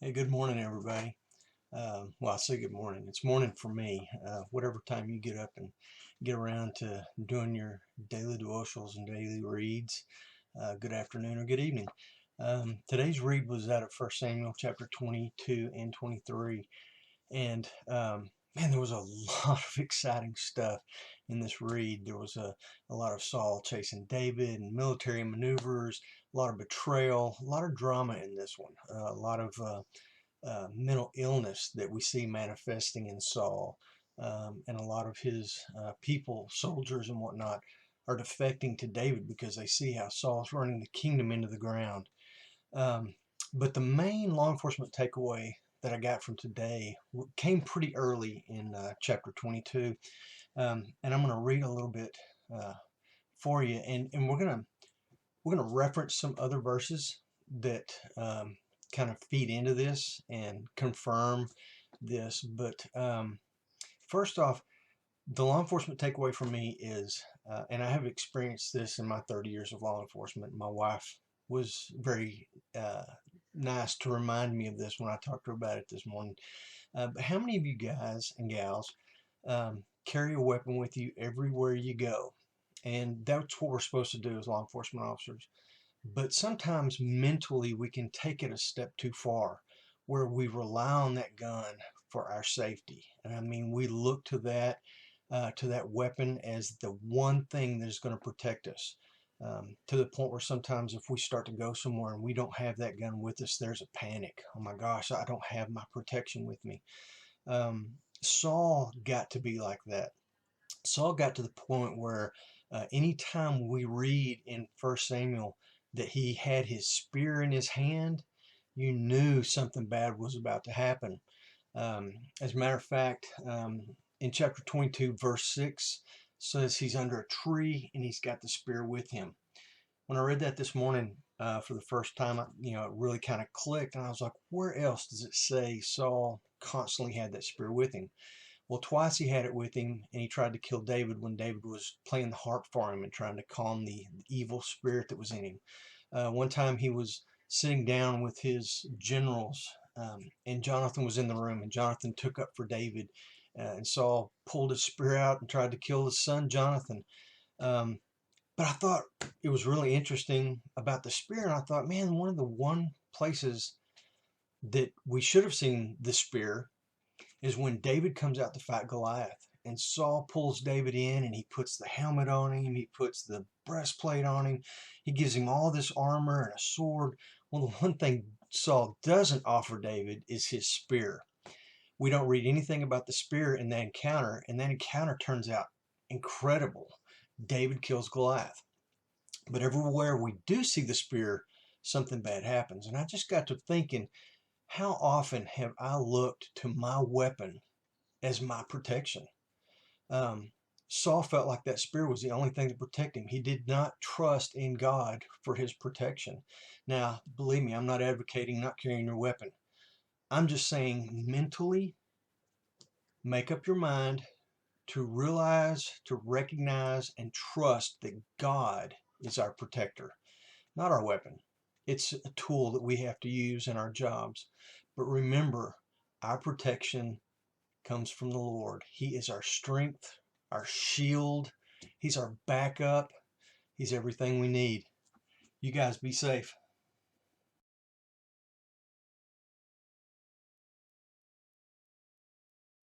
Hey, good morning, everybody. Well, I say good morning. It's morning for me. Whatever time you get up and get around to doing your daily devotionals and daily reads, good afternoon or good evening. Today's read was out of 1 Samuel chapter 22 and 23. And man, there was a lot of exciting stuff in this read. There was a lot of Saul chasing David and military maneuvers, a lot of betrayal, a lot of drama in this one, a lot of mental illness that we see manifesting in Saul. And a lot of his people, soldiers and whatnot, are defecting to David because they see how Saul's running the kingdom into the ground. Um, but the main law enforcement takeaway that I got from today came pretty early in chapter 22. And I'm going to read a little bit for you. And we're gonna reference some other verses that kind of feed into this and confirm this. But first off, the law enforcement takeaway for me is, and I have experienced this in my 30 years of law enforcement. My wife was very nice to remind me of this when I talked to her about it this morning. But how many of you guys and gals carry a weapon with you everywhere you go? And that's what we're supposed to do as law enforcement officers. But sometimes mentally we can take it a step too far where we rely on that gun for our safety. And I mean, we look to that weapon as the one thing that is going to protect us. To the point where sometimes if we start to go somewhere and we don't have that gun with us, there's a panic. Oh my gosh, I don't have my protection with me. Saul got to be like that. Saul got to the point where anytime we read in 1 Samuel that he had his spear in his hand, you knew something bad was about to happen. As a matter of fact, in chapter 22, verse 6 says he's under a tree and he's got the spear with him. When I read that this morning for the first time, it really kind of clicked, and I was like, where else does it say Saul constantly had that spear with him? Well, twice he had it with him, and he tried to kill David when David was playing the harp for him and trying to calm the evil spirit that was in him. One time he was sitting down with his generals, and Jonathan was in the room, and Jonathan took up for David, and Saul pulled his spear out and tried to kill his son Jonathan. Um, but I thought it was really interesting about the spear, and I thought, man, one places that we should have seen the spear is when David comes out to fight Goliath. And Saul pulls David in and he puts the helmet on him, he puts the breastplate on him, he gives him all this armor and a sword. Well, the one thing Saul doesn't offer David is his spear. We don't read anything about the spear in that encounter, and that encounter turns out incredible. David kills Goliath. But everywhere we do see the spear, something bad happens. And I just got to thinking, how often have I looked to my weapon as my protection? Um, Saul felt like that spear was the only thing to protect him. He did not trust in God for his protection. Now, believe me, I'm not advocating not carrying your weapon. I'm just saying mentally, make up your mind to realize, to recognize, and trust that God is our protector, not our weapon. It's a tool that we have to use in our jobs. But remember, our protection comes from the Lord. He is our strength, our shield. He's our backup. He's everything we need. You guys be safe.